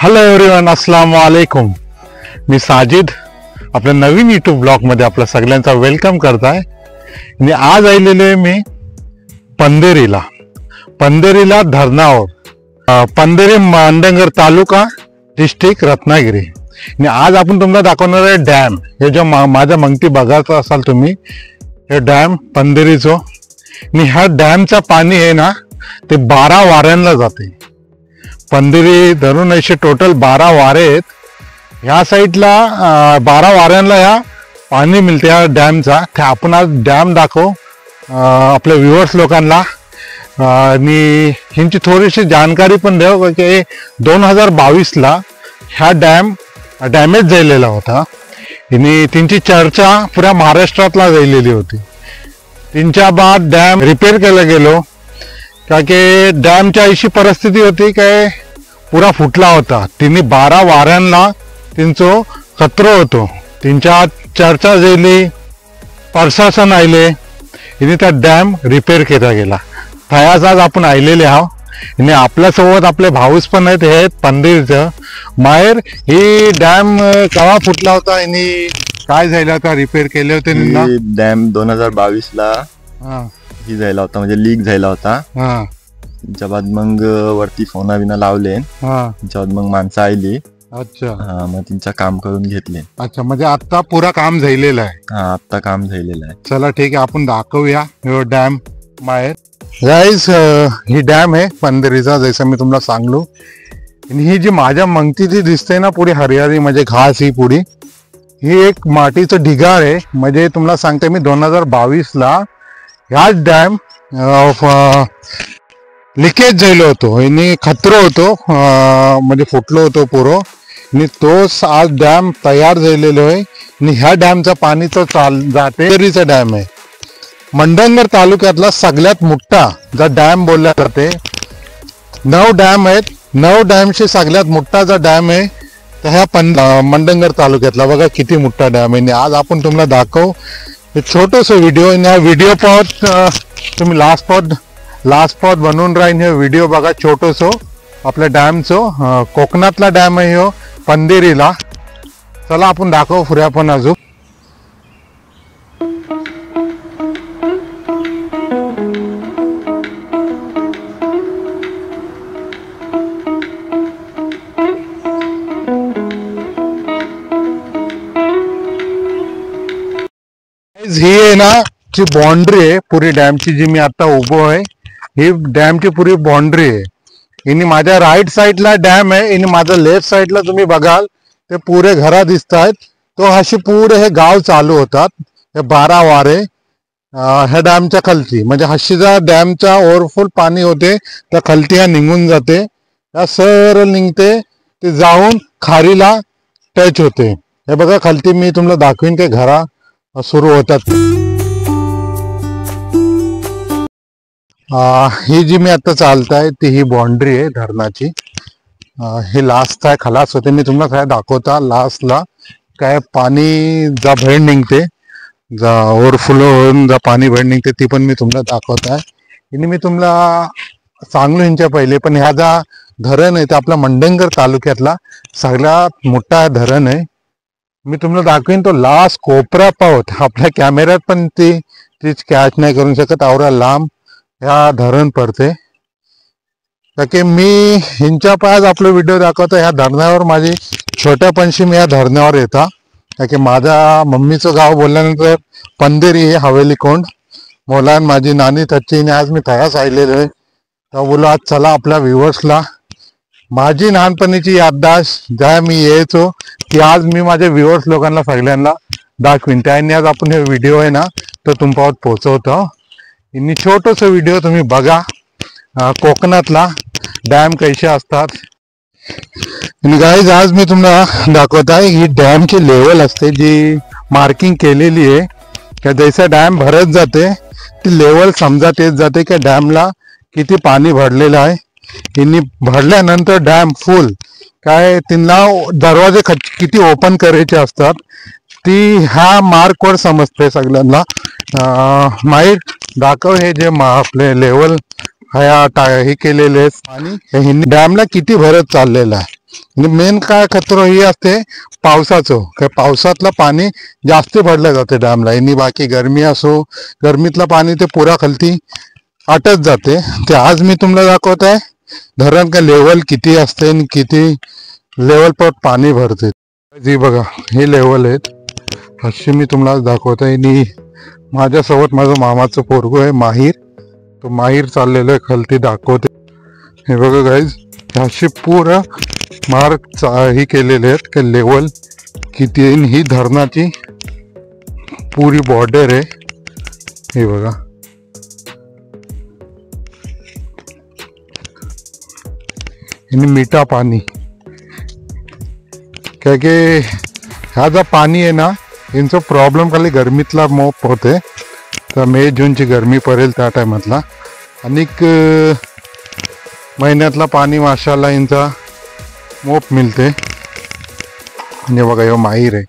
Hello everyone, अस्सलाम वालेकुम. मी साजिद आपल्या नवीन यूट्यूब ब्लॉग मध्ये आपल्या सगळ्यांचा वेलकम करताय. आणि आज आलेलो आहे मी पंधेरीला धरणावर, पंधेरी मंडणगड तालुका डिस्ट्रिक्ट रत्नागिरी. आणि आज आपण तुम्हाला दाखवणार आहे डॅम. हे जो माझ्या मंगती बघायचा असाल तुम्ही, हे डॅम पंधेरीचो. आणि ह्या डॅमचा पाणी आहे ना, ते 12 वाऱ्यांना जाते. पंधेरी धरून असे टोटल 12 वारे आहेत. ह्या साईडला 12 वाऱ्यांना ह्या पाणी मिळते ह्या डॅमचा. ते आपण आज डॅम दाखवू आपल्या व्ह्युअर्स लोकांना. आणि ह्यांची थोडीशी जानकारी पण देऊ की 2022ला ह्या डॅम डॅमेज झालेला होता. आणि त्यांची चर्चा पुऱ्या महाराष्ट्रातला झालेली होती. त्यांच्या बाद डॅम रिपेअर केला गेलो का की डॅमच्या अशी परिस्थिती होती काय पुरा फुटला होता. तिने 12 वाऱ्यांना त्यांचं खतरो होतो. त्यांच्या चर्चा झाली, प्रशासन आले आणि त्या डॅम रिपेअर केला गेला. थयाच आज आपण आलेले आहोत. आणि आपल्यासोबत आपले भाऊस पण आहेत. हे पंधेरीचं माहेर. ही डॅम केव्हा फुटला होता आणि काय झालं होता, रिपेअर केले होते ना? डॅम 2022ला ही झाला होता, म्हणजे लीक झाला होता. त्याच्या बाद मग वरती फोना बिना लावले. त्याच्या बाद मग माणसं आली. अच्छा. मग त्यांचं काम करून घेतले. अच्छा, म्हणजे आता पुरा काम झालेलं आहे. आता काम झालेलं आहे. चला ठीक आहे, आपण दाखवूया डॅम माहेर. गाईज, ही डॅम आहे पंधेरीचा, जसं मी तुम्हाला सांगलो. आणि ही जी माझ्या मंगती जी दिसते ना, पुरी हरियाली म्हणजे घास, ही पुरी ही एक मातीचं ढिगार आहे. म्हणजे तुम्हाला सांगते मी 2022ला ह्याच डॅम लिकेज झालो होतो आणि खतरो होतो, म्हणजे फुटलो होतो पुरो. आणि तोच आज डॅम तयार झालेलो आहे. आणि ह्या डॅमचं पाणी तो जाते. पंधेरीचा डॅम आहे, मंडणगड तालुक्यातला सगळ्यात मोठा जो डॅम बोलला जाते. 9 डॅम आहेत. 9 डॅमशी सगळ्यात मोठा जो डॅम आहे तर ह्या मंडणगड तालुक्यातला. बघा किती मोठा डॅम आहे. आज आपण तुम्हाला दाखवू छोटस व्हिडिओ. ह्या व्हिडिओ पाहत तुम्ही लास्ट पॉट बनवून राहीन. हे व्हिडिओ बघा छोटस आपल्या डॅमचं. कोकणातला डॅम आहे हो पंधेरीला. चला आपण दाखवू पुऱ्या पण अजून. ही आहे ना जी बाउंड्री आहे पुरी डॅमची, जी मी आता उभो आहे, ही डॅमची पुरी बाउंड्री आहे. आणि माझ्या राईट साईडला डॅम आहे आणि माझ्या लेफ्ट साईडला तुम्ही बघाल ते पुरे घरा दिसत आहेत. तो अशी पुरे हे गाव चालू होतात. हे 12 वारे ह्या डॅमच्या खालती, म्हणजे हशीचा डॅमचा ओव्हरफुल पाणी होते त्या खालती ह्या निघून जाते. ह्या सरळ निघते, ते जाऊन खारीला टच होते. हे बघा खालती मी तुम्हाला दाखवीन की घरा सुरू होतात. ही जी मी आता चालताय ती ही बाउंड्री आहे धरणाची. हे लास्ट आहे, खलास होते. मी तुम्हाला काय दाखवता लास्टला काय पाणी जा बाहेर निघते, जा ओव्हरफ्लो होऊन जा पाणी बाहेर निघते, ती पण मी तुम्हाला दाखवत आहे. आणि मी तुम्हाला सांगलो ह्यांच्या पहिले, पण ह्या जा धरण आहे ते आपला मंडणगड तालुक्यातला सगळ्यात मोठा धरण आहे. मी तुम्हाला दाखवीन तो लास्ट कोपरा पावत. आपल्या कॅमेऱ्यात पण तीच कॅच नाही करू शकत, आवरा लांब ह्या धरण पडते. की मी ह्यांच्या पायात आपलं व्हिडिओ दाखवतो. ह्या धरणावर माझी छोट्यापणशी मी ह्या धरणावर येता. की माझ्या मम्मीचं गाव बोलल्यानंतर पंधेरी हे हवेली कोंड मोलान माझी नानी तच्ची. आज मी तयास आलेलो आहे. तर बोलो आज चला आपल्या व्ह्युअर्सला माझी लहानपणीची याददाश्त ज्या मी यायचो की आज मी माझ्या व्ह्युअर्स लोकांना सगळ्यांना दाखवीन. त्याने आज आपण हे व्हिडिओ आहे ना तो तुमच्यावर पोहोचवतो. आणि छोटस व्हिडिओ तुम्ही बघा कोकणातला डॅम कसे असतात. आणि गाईज आज मी तुम्हाला दाखवत आहे ही डॅमची लेवल असते जी मार्किंग केलेली आहे. की जैसा डॅम भरत जाते ती लेवल समजत येत जाते की डॅमला किती पाणी भरलेलं आहे. यांनी भरल्यानंतर डॅम फुल काय त्यांना दरवाजे किती ओपन करायचे असतात ती ह्या मार्कवर समजते सगळ्यांना. माहीत दाखव हे जे आपले लेवल हे केलेले आणि डॅमला किती भरत चाललेला आहे. आणि मेन काय खतरो ही असते पावसाचं, काय पावसातलं पाणी जास्त भरलं जाते डॅमला. आणि बाकी गरमी असो, गरमीतलं पाणी ते पुरा खालती आटत जाते. ते आज मी तुम्हाला दाखवत आहे धरण का लेवल किती असते आणि किती लेवल पर पाणी भरते. जी बघा हे लेवल आहेत अशी मी तुम्हाला दाखवत आहे. आणि माझ्यासोबत माझं मामाचं पोरगो आहे माहीर, तो माहीर चाललेलं आहे खालती दाखवते. हे बघा गाईज अशी पुरा मार्क ही केलेले आहेत की लेवल किती आहे. ही धरणाची पुरी बॉर्डर आहे. हे बघा आणि मिठा पाणी काय की हा जो पाणी आहे ना यांचं प्रॉब्लेम खाली गरमीतला मोप होते. तर मे जूनची गरमी पडेल त्या टायमातला अनेक महिन्यातला पाणी माशाला यांचा मोप मिळते. म्हणजे बघा ह्यो माहीर आहे.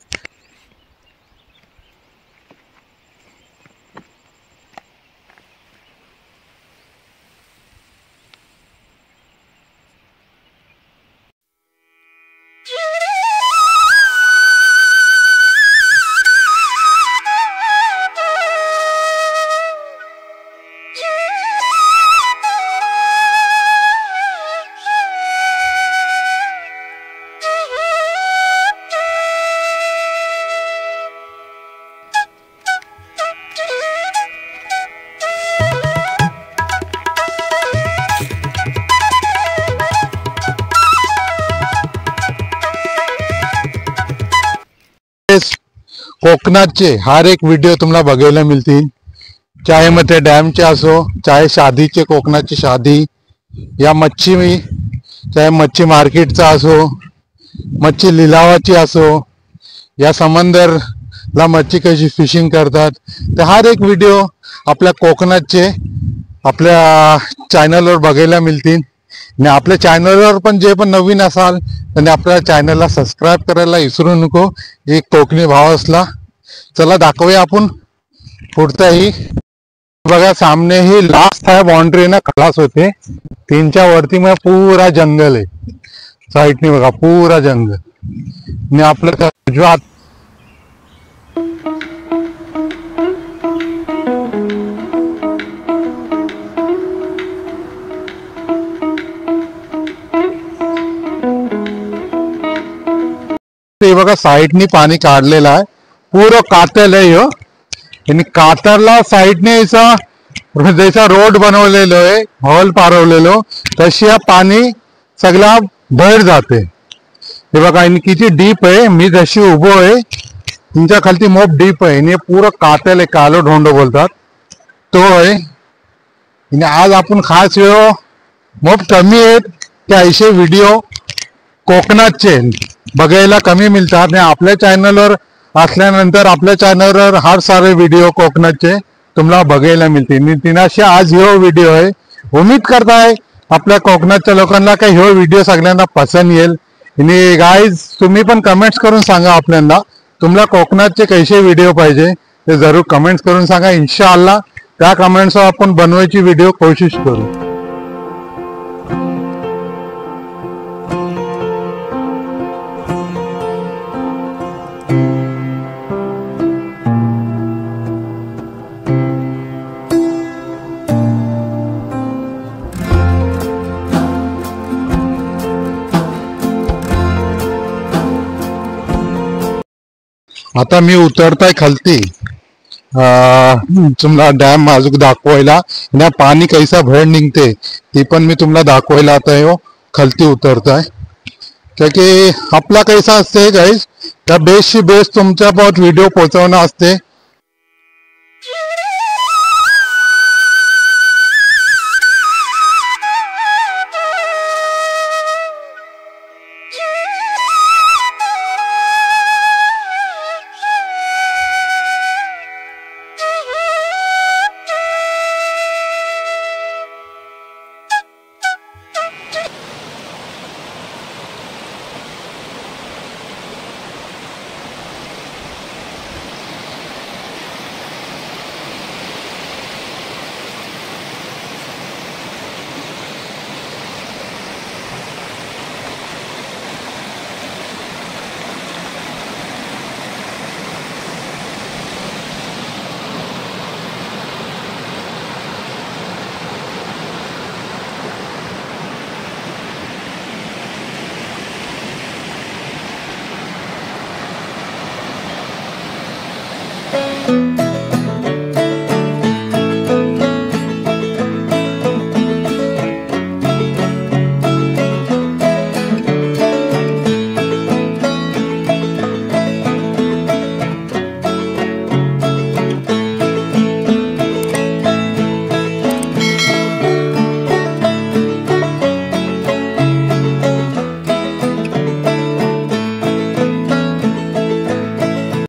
कोकणाचे हर एक व्हिडिओ तुम्हाला बघायला मिळतील. चाहे मग ते डॅमचे असो, चाहे शादीचे कोकणाची शादी, या मच्छी चाहे मच्छी मार्केटचा असो, मच्छी लिलावाची असो, या समंदरला मच्छी कशी फिशिंग करतात, तर हर एक व्हिडिओ आपल्या कोकणाचे आपल्या चॅनलवर बघायला मिळतील. आणि आपल्या चॅनलवर पण जे पण नवीन असाल त्यांनी आपल्या चॅनलला सबस्क्राईब करायला विसरू नको. एक कोकणी भाव असला. चला दाखवूया आपण पुढताही. बघा सामने ही लास्ट आहे बाउंड्री ना खलास होते. 3च्या वरती मग पुरा जंगल आहे. साईडने बघा पुरा जंगल. आणि आपलं उजव्या बघा साईडनी पाणी काढलेलं आहे. पूर्ण कातल आहे ह्यो. आणि कातरला साईडने जैसा रोड बनवलेलो आहे, हॉल पारवलेलो, तशी हा पाणी सगळा बाहेर जाते. हे बघा आणि किती डीप आहे. मी जशी उभो आहे तुमच्या खालती मोप डीप आहे. आणि पूर्ण कातल आहे, कालो ढोंडो बोलतात तो आहे. आणि आज आपण खास वेळ मोप कमी आहेत की ऐसे व्हिडिओ कोकणातचे बघायला कमी मिळतात. आणि आपल्या चॅनलवर असल्यानंतर आपल्या चॅनलवर हर सारे व्हिडिओ कोकणातचे तुम्हाला बघायला मिळतील. तिनाशी आज ह्यो व्हिडिओ आहे. उम्मीद करताय आपल्या कोकणातच्या लोकांना काही ह्यो व्हिडिओ सगळ्यांना पसंत येईल. आणि गाईज तुम्ही पण कमेंट्स करून सांगा आपल्याला तुम्हाला कोकणातचे कैसे व्हिडिओ पाहिजे ते जरूर कमेंट्स करून सांगा. इन्शाअल्लाह त्या कमेंट्सवर आपण बनवायची व्हिडिओ कोशिश करू. आता मी उतरताय खालती तुम्हाला डॅम अजून दाखवायला. ना पाणी कैसा बाहेर निघते ती पण मी तुम्हाला दाखवायला आता हो खालती उतरताय. क्या की आपला कैसा असते गाईज त्या बेसची बेस तुमच्या बहुत व्हिडिओ पोहोचवणं असते.